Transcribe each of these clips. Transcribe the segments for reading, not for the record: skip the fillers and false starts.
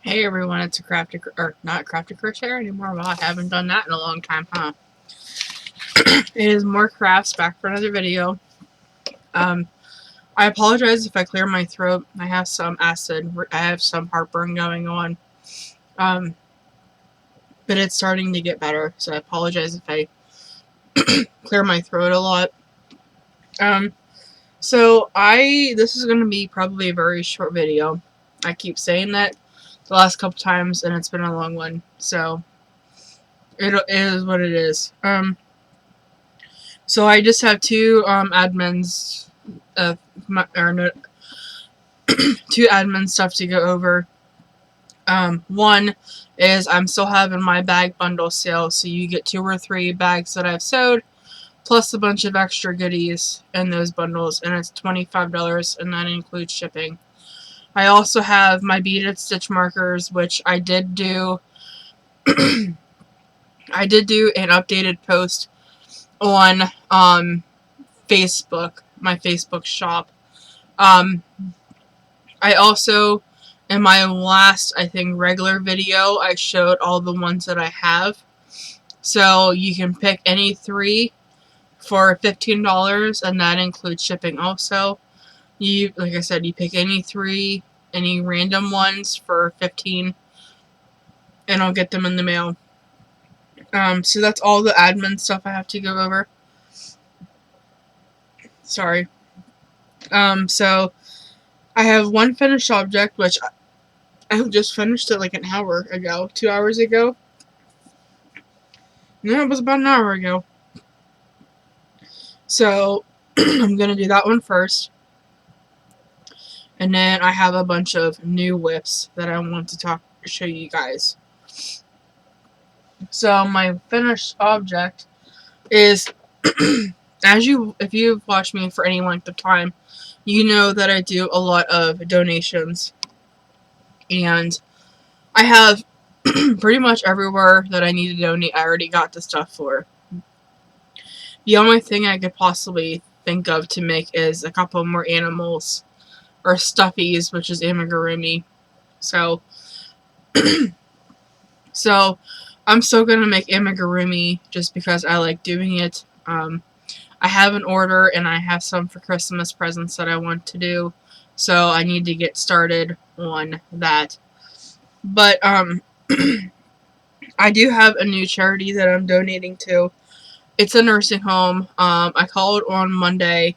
Hey everyone, it's a or not crafted crocheter anymore. Well, I haven't done that in a long time, huh? It is more crafts back for another video. I apologize if I clear my throat. I have some acid. I have some heartburn going on. But it's starting to get better, so I apologize if I clear my throat a lot. This is going to be probably a very short video. I keep saying that the last couple times, and it's been a long one. So it is what it is. So I just have two admins, two admin stuff to go over. One is I'm still having my bag bundle sale, so you get 2 or 3 bags that I've sewed, plus a bunch of extra goodies in those bundles, and it's $25, and that includes shipping. I also have my beaded stitch markers, which I did do. I did do an updated post on Facebook, my Facebook shop. I also, in my last, I think, regular video, I showed all the ones that I have. So you can pick any 3 for $15, and that includes shipping also. Like I said, you pick any 3, any random ones for $15, and I'll get them in the mail. So that's all the admin stuff I have to go over. Sorry. So I have one finished object, which I just finished it like an hour ago, 2 hours ago. No, it was about an hour ago. So I'm going to do that one first. And then I have a bunch of new whips that I want to show you guys. So my finished object is, if you've watched me for any length of time, you know that I do a lot of donations. And I have pretty much everywhere that I need to donate, I already got the stuff for. The only thing I could possibly think of to make is a couple more animals, or stuffies, which is amigurumi. So I'm still going to make amigurumi just because I like doing it. I have an order, and I have some for Christmas presents that I want to do, so I need to get started on that. But I do have a new charity that I'm donating to. It's a nursing home. I called on Monday,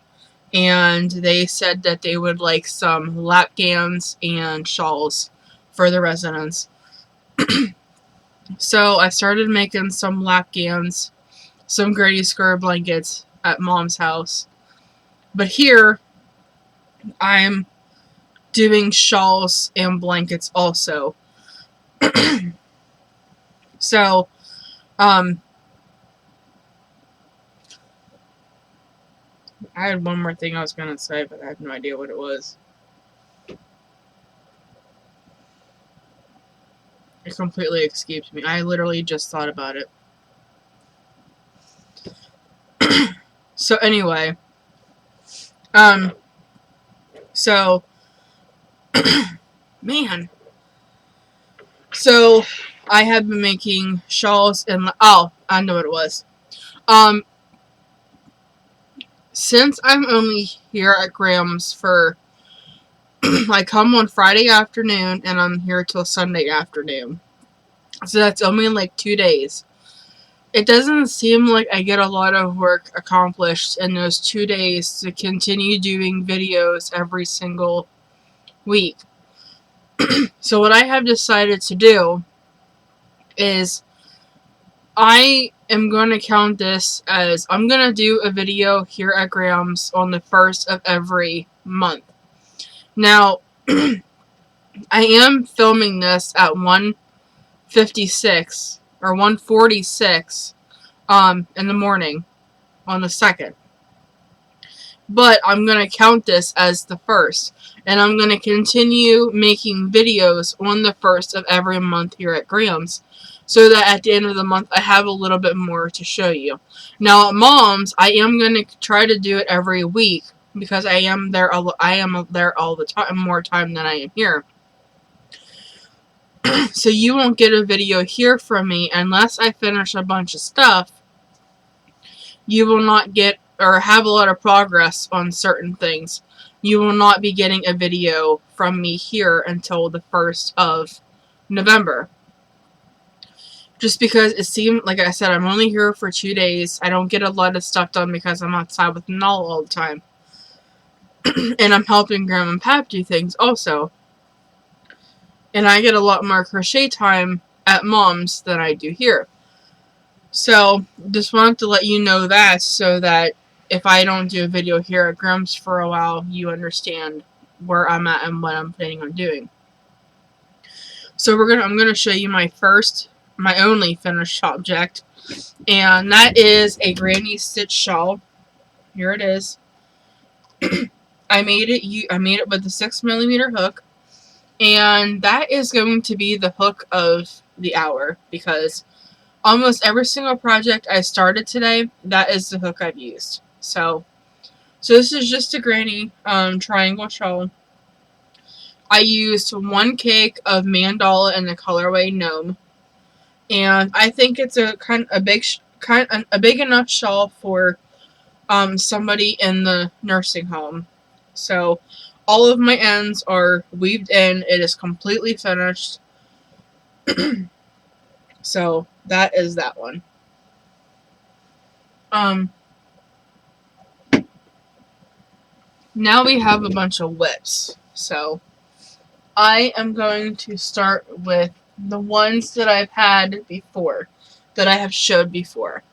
and they said that they would like some lap gowns and shawls for the residents. So I started making some lap gowns, some Grady Square blankets at Mom's house. But here, I'm doing shawls and blankets also. So, I had one more thing I was going to say, but I have no idea what it was. It completely escaped me. I literally just thought about it. So anyway, so, man. So, I have been making shawls and, oh, I know what it was. Since I'm only here at Graham's for, I come on Friday afternoon, and I'm here till Sunday afternoon. So that's only like 2 days. It doesn't seem like I get a lot of work accomplished in those 2 days to continue doing videos every single week. So what I have decided to do is I am going to count this as I'm going to do a video here at Graham's on the 1st of every month. Now, I am filming this at 1:56 or 1:46 in the morning on the 2nd. But I'm going to count this as the 1st. And I'm going to continue making videos on the 1st of every month here at Graham's, so that at the end of the month I have a little bit more to show you. Now at Mom's, I am going to try to do it every week, because I am there all the time, more time than I am here. So you won't get a video here from me unless I finish a bunch of stuff. You will not get or have a lot of progress on certain things. You will not be getting a video from me here until the 1st of November. Just because it seemed, like I said, I'm only here for 2 days. I don't get a lot of stuff done because I'm outside with Null all the time. And I'm helping Graham and Pap do things also. And I get a lot more crochet time at Mom's than I do here. So, just wanted to let you know that so that if I don't do a video here at Graham's for a while, you understand where I'm at and what I'm planning on doing. So I'm gonna show you my only finished object, and that is a Granny Stitch shawl. Here it is. I made it with a 6mm hook, and that is going to be the hook of the hour because almost every single project I started today, that is the hook I've used. So this is just a granny triangle shawl. I used 1 cake of mandala in the colorway gnome, and I think it's a big enough shawl for somebody in the nursing home. So all of my ends are weaved in. It is completely finished. So that is that one. Now we have a bunch of whips. So I am going to start with the ones that I've had before, that I have showed before.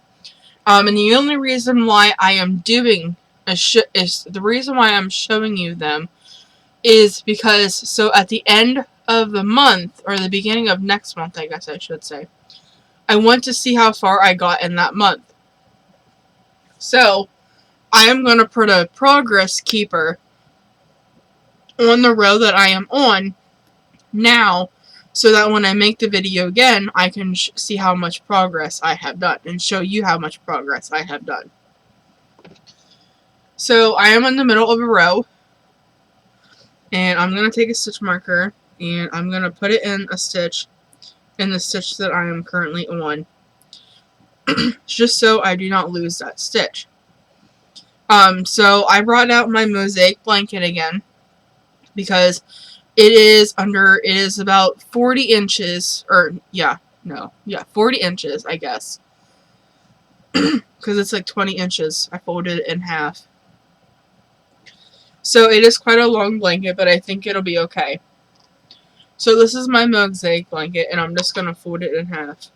And the only reason why I am doing the reason why I'm showing you them is because, so at the end of the month, or the beginning of next month, I guess I should say, I want to see how far I got in that month. So I am going to put a progress keeper on the row that I am on now, so that when I make the video again, I can see how much progress I have done and show you how much progress I have done. So I am in the middle of a row, and I'm going to take a stitch marker and I'm going to put it in a stitch in the stitch that I am currently on, just so I do not lose that stitch. So I brought out my mosaic blanket again because it is about 40 inches, or 40 inches, I guess. Because it's like 20 inches. I folded it in half. So it is quite a long blanket, but I think it'll be okay. So this is my mosaic blanket, and I'm just going to fold it in half.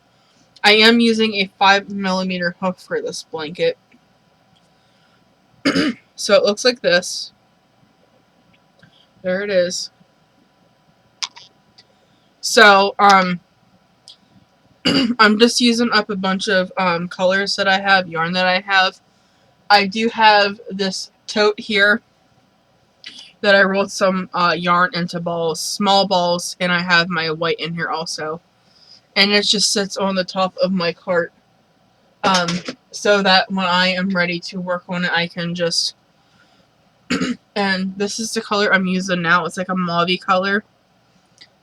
I am using a 5mm hook for this blanket. So it looks like this. There it is. So, I'm just using up a bunch of colors that I have, yarn that I have. I do have this tote here that I rolled some yarn into balls, small balls, and I have my white in here also. And it just sits on the top of my cart, so that when I am ready to work on it, I can just... And this is the color I'm using now. It's like a mauve-y color.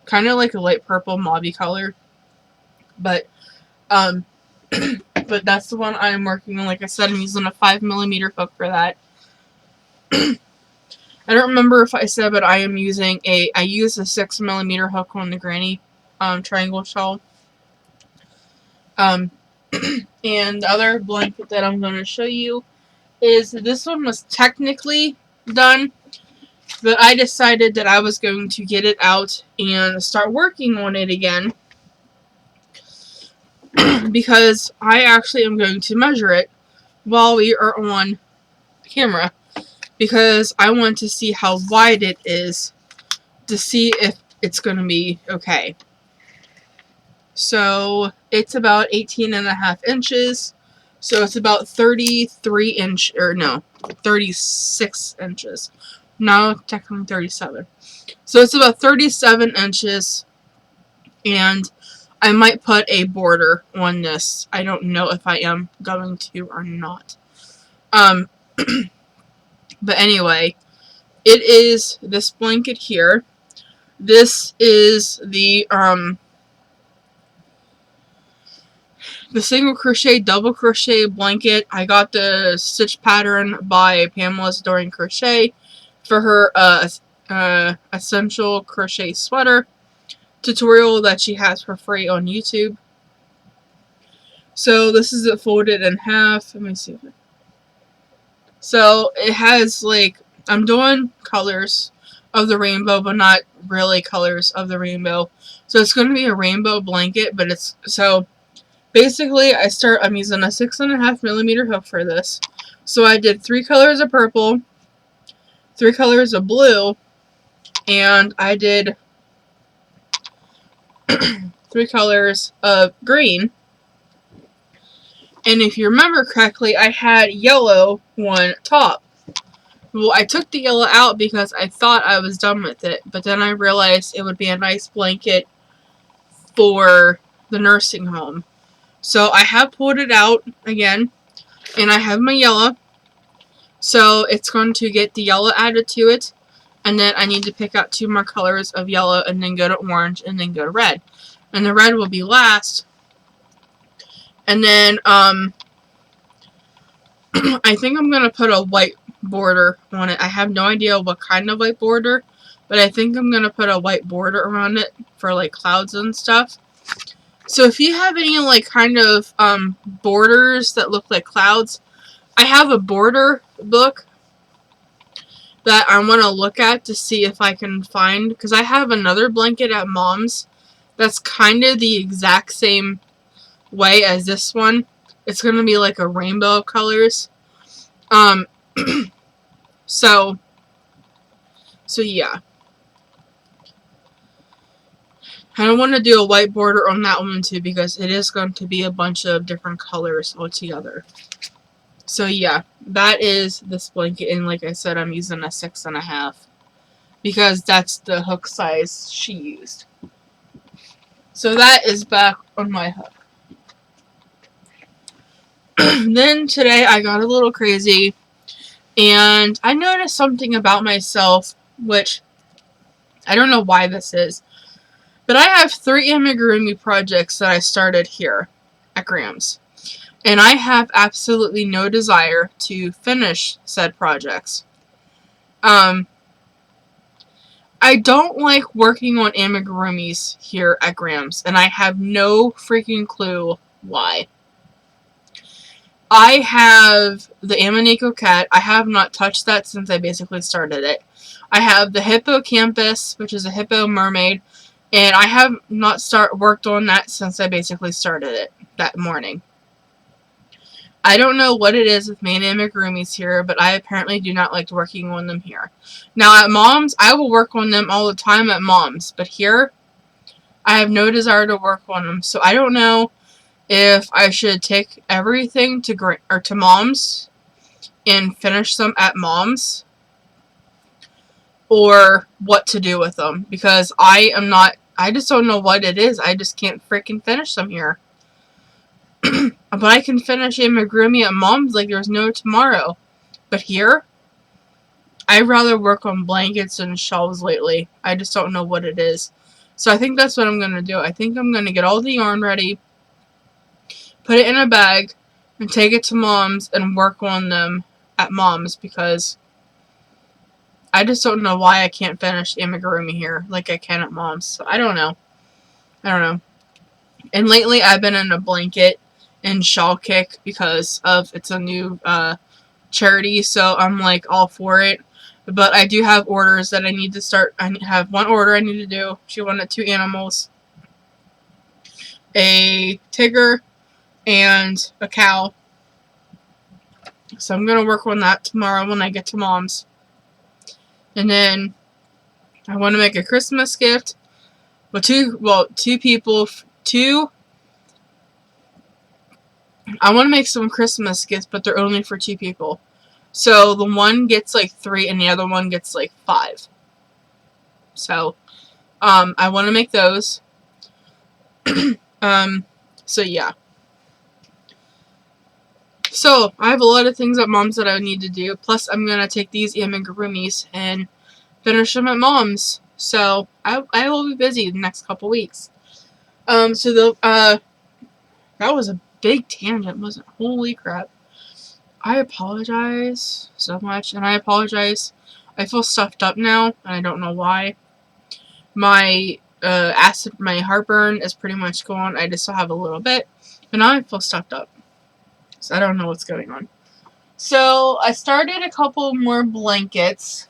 Kind of like a light purple mauve-y color. But, but that's the one I'm working on. Like I said, I'm using a 5mm hook for that. I don't remember if I said, but I use a 6mm hook on the granny triangle shawl. And the other blanket that I'm going to show you is, this one was technically done, but I decided that I was going to get it out and start working on it again, because I actually am going to measure it while we are on camera, because I want to see how wide it is to see if it's going to be okay. So it's about 18.5 inches. So it's about 36 inches. No, technically 37. So it's about 37 inches. And I might put a border on this. I don't know if I am going to or not. But anyway, it is this blanket here. This is the single crochet double crochet blanket. I got the stitch pattern by Pamela's Adoring Crochet for her essential crochet sweater tutorial that she has for free on YouTube. So this is it folded in half. Let me see. So it has, like, I'm doing colors of the rainbow, but not really colors of the rainbow. So it's going to be a rainbow blanket, but it's, so basically I'm using a 6.5mm hook for this. So I did 3 colors of purple, 3 colors of blue, and I did 3 colors of green. And if you remember correctly, I had yellow on top. Well, I took the yellow out because I thought I was done with it, but then I realized it would be a nice blanket for the nursing home. So I have pulled it out again, and I have my yellow. So it's going to get the yellow added to it, and then I need to pick out 2 more colors of yellow, and then go to orange, and then go to red. And the red will be last. And then, I think I'm going to put a white border on it. I have no idea what kind of white border, but I think I'm going to put a white border around it for, like, clouds and stuff. So if you have any, like, kind of borders that look like clouds, I have a border book that I want to look at to see if I can find, because I have another blanket at Mom's that's kind of the exact same way as this one. It's going to be like a rainbow of colors. So yeah. I don't want to do a white border on that one too, because it is going to be a bunch of different colors altogether. So yeah, that is this blanket, and like I said, I'm using a 6.5 because that's the hook size she used. So that is back on my hook. Then today I got a little crazy, and I noticed something about myself, which I don't know why this is, but I have 3 amigurumi projects that I started here at Grams, and I have absolutely no desire to finish said projects. I don't like working on amigurumis here at Grams, and I have no freaking clue why. I have the Amaniko cat. I have not touched that since I basically started it. I have the hippocampus, which is a hippo mermaid, and I have not worked on that since I basically started it that morning. I don't know what it is with main amigurumis here, but I apparently do not like working on them here. Now at Mom's, I will work on them all the time at Mom's, but here, I have no desire to work on them. So I don't know if I should take everything to Mom's and finish them at Mom's, or what to do with them, because I just don't know what it is. I just can't freaking finish them here. But I can finish amigurumi at Mom's like there's no tomorrow. But here, I'd rather work on blankets and shawls lately. I just don't know what it is. So I think that's what I'm going to do. I think I'm going to get all the yarn ready, put it in a bag, and take it to Mom's and work on them at Mom's, because I just don't know why I can't finish amigurumi here like I can at Mom's. So I don't know. And lately I've been in a blanket and shawl kick because of it's a new charity, so I'm like all for it. But I do have orders that I need to start. I have 1 order I need to do. She wanted 2 animals, a tiger and a cow. So I'm going to work on that tomorrow when I get to Mom's. And then I want to make a Christmas gift with 2 people. I want to make some Christmas gifts, but they're only for 2 people. So the one gets like 3 and the other one gets like 5. So I want to make those. So yeah. So I have a lot of things at Mom's that I need to do. Plus I'm going to take these amigurumis and finish them at Mom's. So I will be busy the next couple weeks. So that was a big tangent, wasn't it? Holy crap. I apologize so much, and I apologize. I feel stuffed up now, and I don't know why. My my heartburn is pretty much gone. I just still have a little bit, but now I feel stuffed up. So I don't know what's going on. So I started a couple more blankets.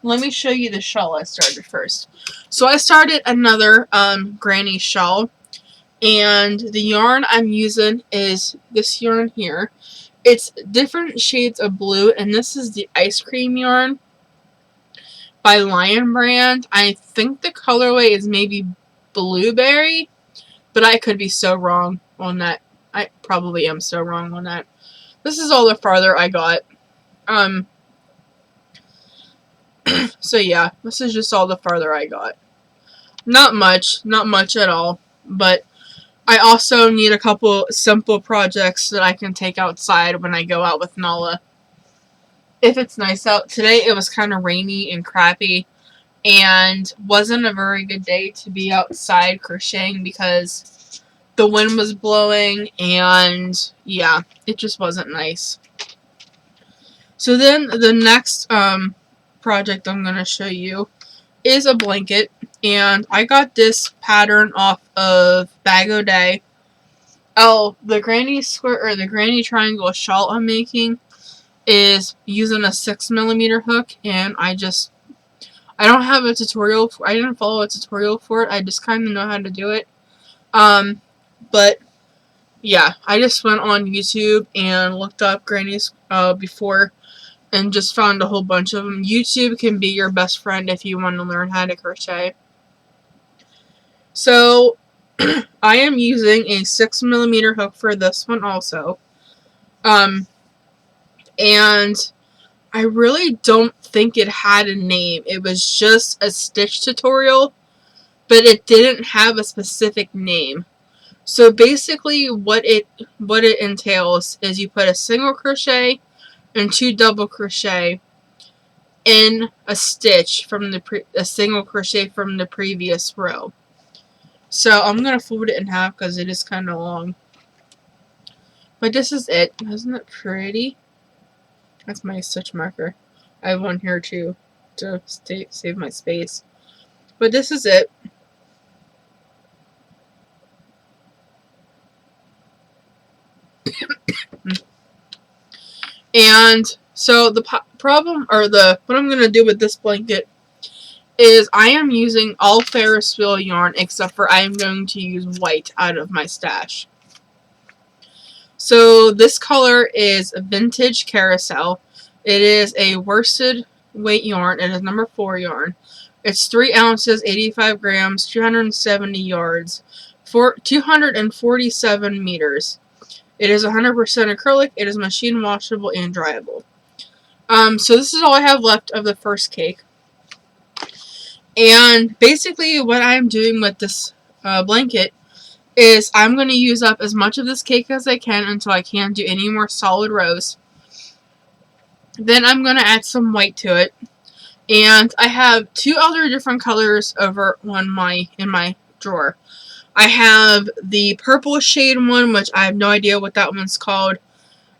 Let me show you the shawl I started first. So I started another granny shawl, and the yarn I'm using is this yarn here. It's different shades of blue, and this is the ice cream yarn by Lion Brand. I think the colorway is maybe blueberry, but I could be so wrong on that. I probably am so wrong on that. This is all the farther I got. So yeah, this is just all the farther I got. Not much at all, but I also need a couple simple projects that I can take outside when I go out with Nala. If it's nice out. Today it was kind of rainy and crappy, and wasn't a very good day to be outside crocheting because the wind was blowing, and yeah, it just wasn't nice. So then the next project I'm going to show you is a blanket, and I got this pattern off of Bag O' Day. Oh, the granny square or the granny triangle shawl I'm making is using a 6mm hook, and I don't have a tutorial. I didn't follow a tutorial for it. I just kind of know how to do it. But yeah, I just went on YouTube and looked up grannies before, and just found a whole bunch of them. YouTube can be your best friend if you want to learn how to crochet. So I am using a 6mm hook for this one also. And I really don't think it had a name. It was just a stitch tutorial, but it didn't have a specific name. So basically what it entails is you put a single crochet and 2 double crochet in a stitch from a single crochet from the previous row. So I'm going to fold it in half because it is kind of long. But this is it. Isn't it pretty? That's my stitch marker. I have one here too to save my space. But this is it. And so the problem, or what I'm going to do with this blanket is I am using all Ferris wheel yarn, except for I am going to use white out of my stash. So this color is Vintage Carousel. It is a worsted weight yarn. It is number 4 yarn. It's 3 ounces, 85 grams, 270 yards, 247 meters. It is 100% acrylic. It is machine washable and dryable. So this is all I have left of the first cake. And basically what I'm doing with this blanket is I'm going to use up as much of this cake as I can until I can't do any more solid rows. Then I'm going to add some white to it. And I have 2 other different colors over in my drawer. I have the purple shade one, which I have no idea what that one's called.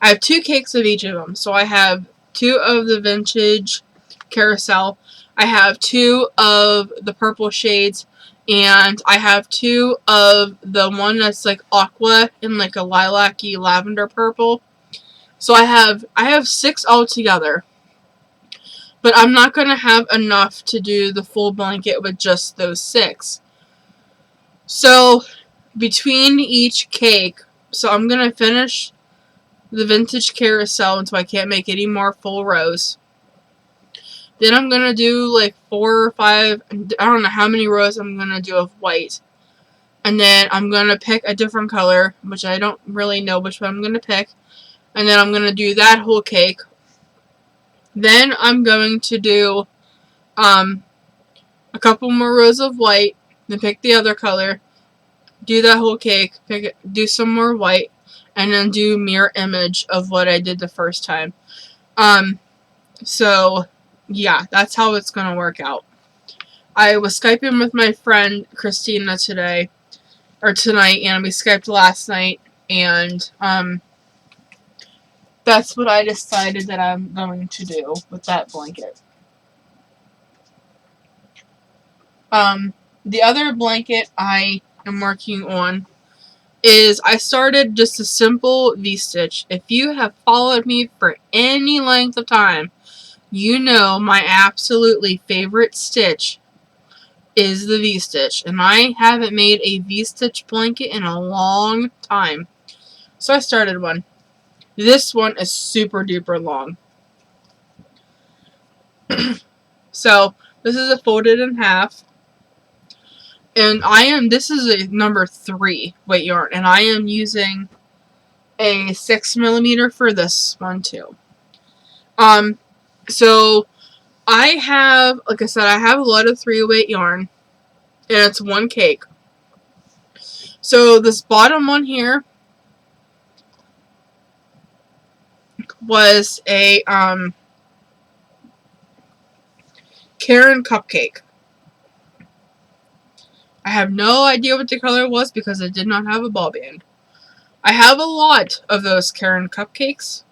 I have 2 cakes of each of them. So I have 2 of the Vintage Carousel. I have 2 of the purple shades. And I have 2 of the one that's like aqua and like a lilac-y lavender purple. So I have 6 altogether. But I'm not going to have enough to do the full blanket with just those 6. So between each cake, so I'm going to finish the Vintage Carousel until I can't make any more full rows. Then I'm going to do like 4 or 5, I don't know how many rows I'm going to do of white. And then I'm going to pick a different color, which I don't really know which one I'm going to pick. And then I'm going to do that whole cake. Then I'm going to do a couple more rows of white, then pick the other color, do that whole cake, do some more white, and then do mirror image of what I did the first time. So yeah, that's how it's going to work out. I was Skyping with my friend Christina tonight, and we Skyped last night, and that's what I decided that I'm going to do with that blanket. The other blanket I am working on is I started just a simple V-stitch. If you have followed me for any length of time, you know my absolutely favorite stitch is the V-stitch, and I haven't made a V-stitch blanket in a long time. So I started one. This one is super duper long. So this is a folded in half. And this is a number 3 weight yarn, and I am using a 6mm for this one too. So I have, like I said, I have a lot of 3 weight yarn, and it's one cake. So this bottom one here was a Caron cupcake. I have no idea what the color was because it did not have a ball band. I have a lot of those Caron cupcakes,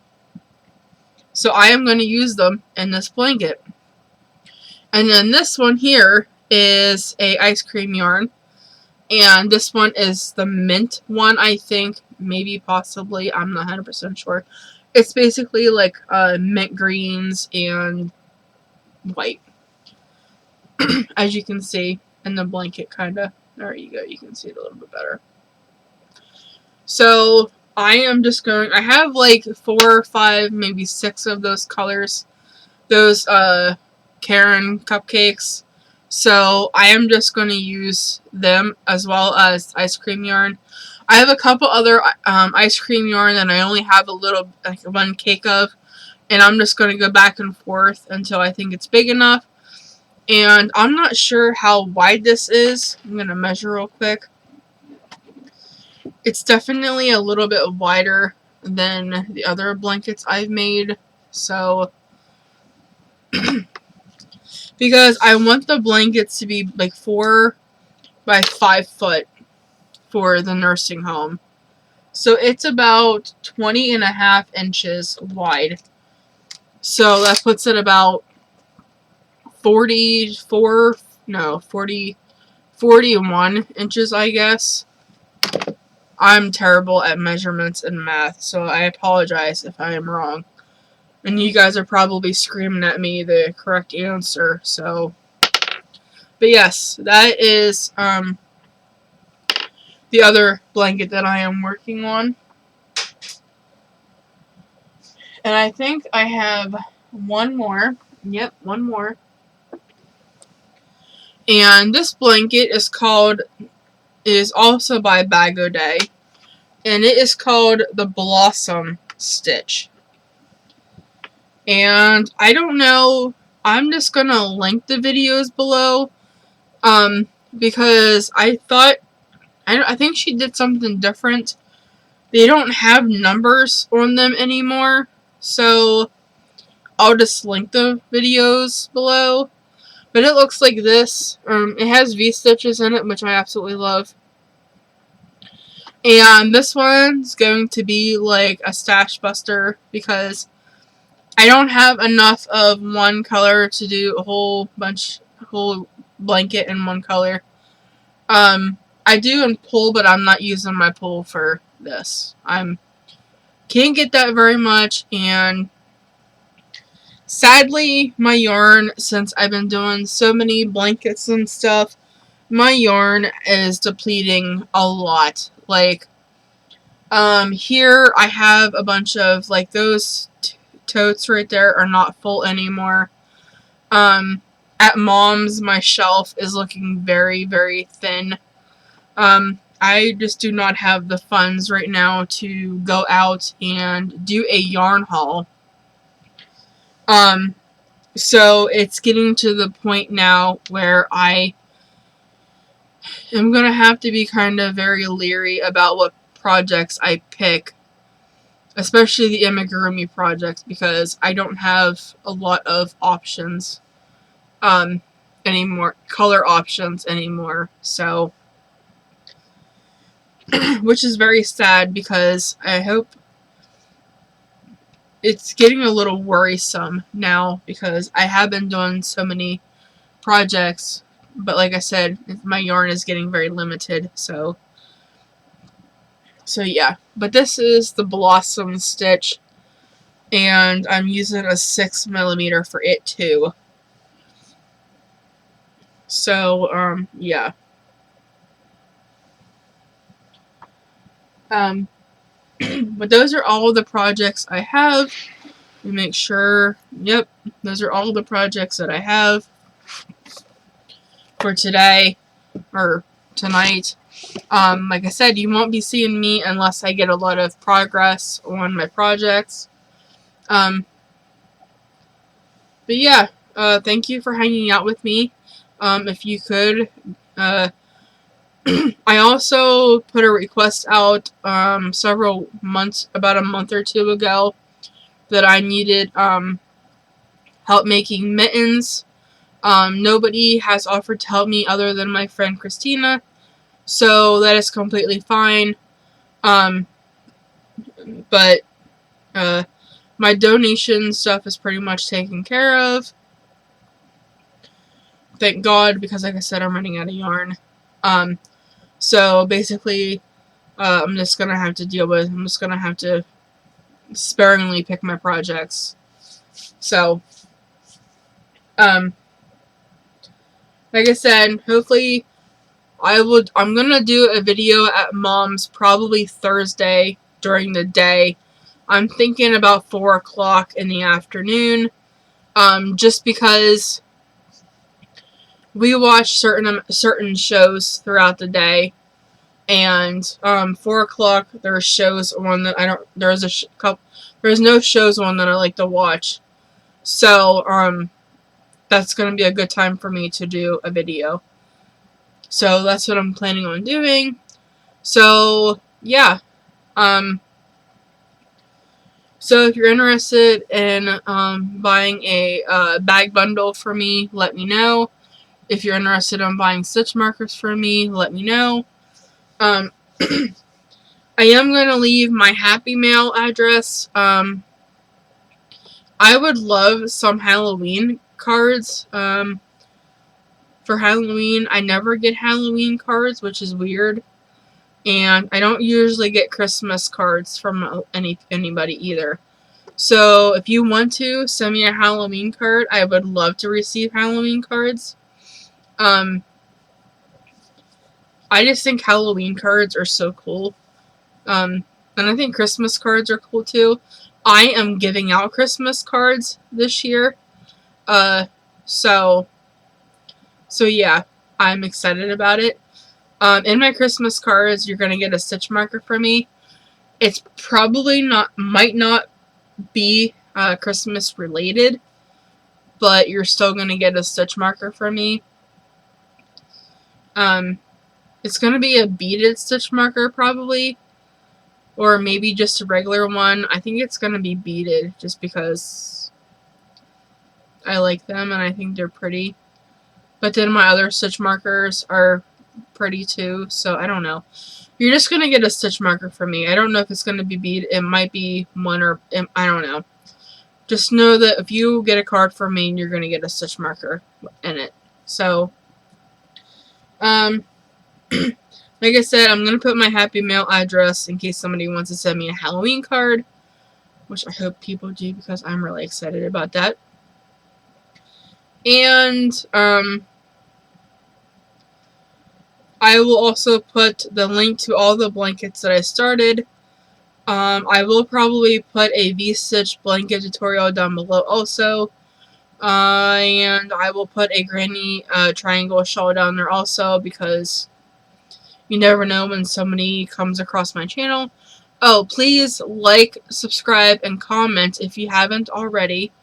so I am going to use them in this blanket. And then this one here is a ice cream yarn, and this one is the mint one, I think, maybe possibly, I'm not 100% sure. It's basically like mint greens and white, as you can see in the blanket, kinda. There you go, you can see it a little bit better. So I am just going, I have like 4 or 5, maybe 6 of those colors, those Caron cupcakes. So I am just going to use them as well as ice cream yarn. I have a couple other ice cream yarn that I only have a little, like one cake of, and I'm just going to go back and forth until I think it's big enough. And I'm not sure how wide this is. I'm going to measure real quick. It's definitely a little bit wider than the other blankets I've made. So, because I want the blankets to be like 4 by 5 foot for the nursing home. So it's about 20.5 inches wide. So that puts it about 41 inches, I guess. I'm terrible at measurements and math, so I apologize if I am wrong. And you guys are probably screaming at me the correct answer, so. But yes, that is the other blanket that I am working on. And I think I have one more. Yep, one more. And this blanket is also by Bag O' Day. And it is called the Blossom Stitch. And I don't know, I'm just gonna link the videos below. Because I think she did something different. They don't have numbers on them anymore. So I'll just link the videos below. But it looks like this. It has V-stitches in it, which I absolutely love. And this one's going to be like a stash buster because I don't have enough of one color to do a whole blanket in one color. I do in pull, but I'm not using my pull for this. Can't get that very much, and sadly, my yarn, since I've been doing so many blankets and stuff, my yarn is depleting a lot. Like, here I have a bunch of, like, those totes right there are not full anymore. At Mom's, my shelf is looking very, very thin. I just do not have the funds right now to go out and do a yarn haul. So it's getting to the point now where I am going to have to be kind of very leery about what projects I pick, especially the amigurumi projects, because I don't have a lot of options. any more color options anymore. So, which is very sad because I hope it's getting a little worrisome now because I have been doing so many projects, but like I said, my yarn is getting very limited. So yeah. But this is the Blossom stitch, and I'm using a 6mm for it too. So yeah. But those are all the projects I have. Let me make sure. Yep, those are all the projects that I have for today or tonight. Like I said, you won't be seeing me unless I get a lot of progress on my projects. But yeah, thank you for hanging out with me. If you could, I also put a request out about a month or two ago that I needed help making mittens. Nobody has offered to help me other than my friend Christina, so that is completely fine. But my donation stuff is pretty much taken care of. Thank God, because like I said, I'm running out of yarn. So basically, I'm just gonna have to sparingly pick my projects. So, like I said, hopefully I'm gonna do a video at Mom's probably Thursday during the day. I'm thinking about 4 o'clock in the afternoon. Just because we watch certain shows throughout the day, and 4 o'clock there's shows on that I don't. There's no shows on that I like to watch. So that's gonna be a good time for me to do a video. So that's what I'm planning on doing. So yeah. So if you're interested in buying a bag bundle for me, let me know. If you're interested in buying stitch markers for me, let me know. I am going to leave my Happy Mail address. I would love some Halloween cards. For Halloween, I never get Halloween cards, which is weird. And I don't usually get Christmas cards from anybody either. So if you want to send me a Halloween card, I would love to receive Halloween cards. I just think Halloween cards are so cool. And I think Christmas cards are cool too. I am giving out Christmas cards this year. So yeah, I'm excited about it. In my Christmas cards, you're going to get a stitch marker from me. It's probably might not be Christmas related, but you're still going to get a stitch marker from me. It's going to be a beaded stitch marker probably, or maybe just a regular one. I think it's going to be beaded just because I like them and I think they're pretty. But then my other stitch markers are pretty too, so I don't know. You're just going to get a stitch marker from me. I don't know if it's going to be beaded. It might be one or I don't know. Just know that if you get a card from me, you're going to get a stitch marker in it. So, like I said, I'm going to put my Happy Mail address in case somebody wants to send me a Halloween card, which I hope people do because I'm really excited about that. And, I will also put the link to all the blankets that I started. I will probably put a V-stitch blanket tutorial down below also. And I will put a granny triangle shawl down there also because you never know when somebody comes across my channel. Oh, please like, subscribe, and comment if you haven't already.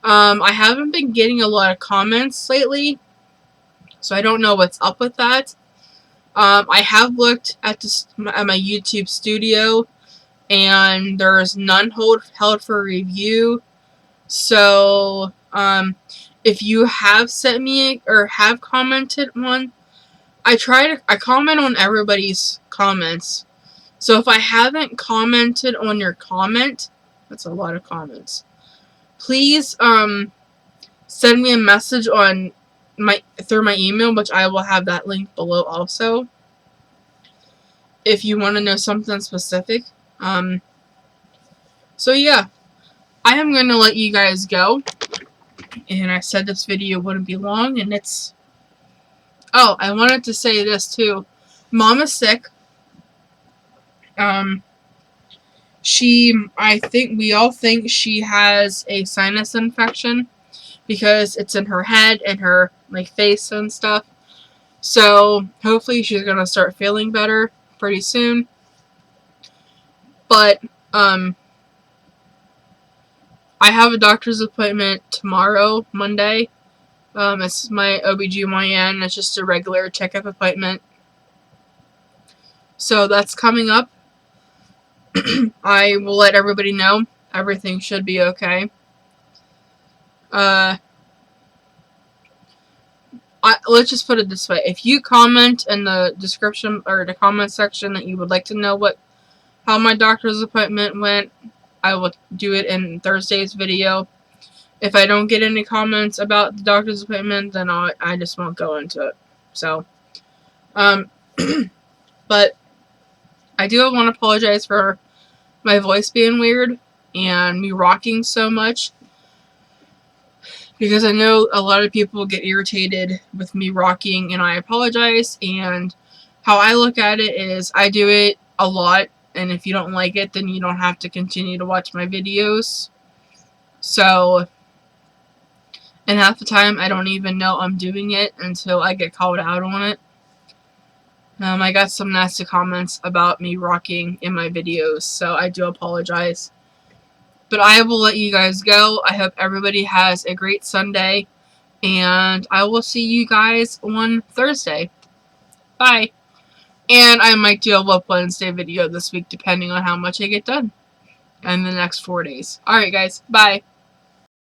I haven't been getting a lot of comments lately, so I don't know what's up with that. I have looked at my YouTube studio, and there's none held for review. So, if you have sent me or have commented on, I comment on everybody's comments. So if I haven't commented on your comment, that's a lot of comments. Please send me a message on through my email, which I will have that link below also. If you want to know something specific. So yeah, I am going to let you guys go. And I said this video wouldn't be long, and it's... Oh, I wanted to say this too. Mom is sick. I think we all think she has a sinus infection because it's in her head and her face and stuff. So hopefully she's gonna start feeling better pretty soon. But I have a doctor's appointment tomorrow, Monday. It's my OBGYN. It's just a regular checkup appointment. So that's coming up. I will let everybody know. Everything should be okay. Let's just put it this way. If you comment in the description or the comment section that you would like to know how my doctor's appointment went, I will do it in Thursday's video. If I don't get any comments about the doctor's appointment, then I just won't go into it. So, but I do want to apologize for my voice being weird and me rocking so much, because I know a lot of people get irritated with me rocking, and I apologize. And how I look at it is I do it a lot, and if you don't like it, then you don't have to continue to watch my videos. So, and half the time I don't even know I'm doing it until I get called out on it. I got some nasty comments about me rocking in my videos, so I do apologize. But I will let you guys go. I hope everybody has a great Sunday, and I will see you guys on Thursday. Bye. And I might do a Whoop Wednesday video this week, depending on how much I get done in the next 4 days. Alright guys, bye.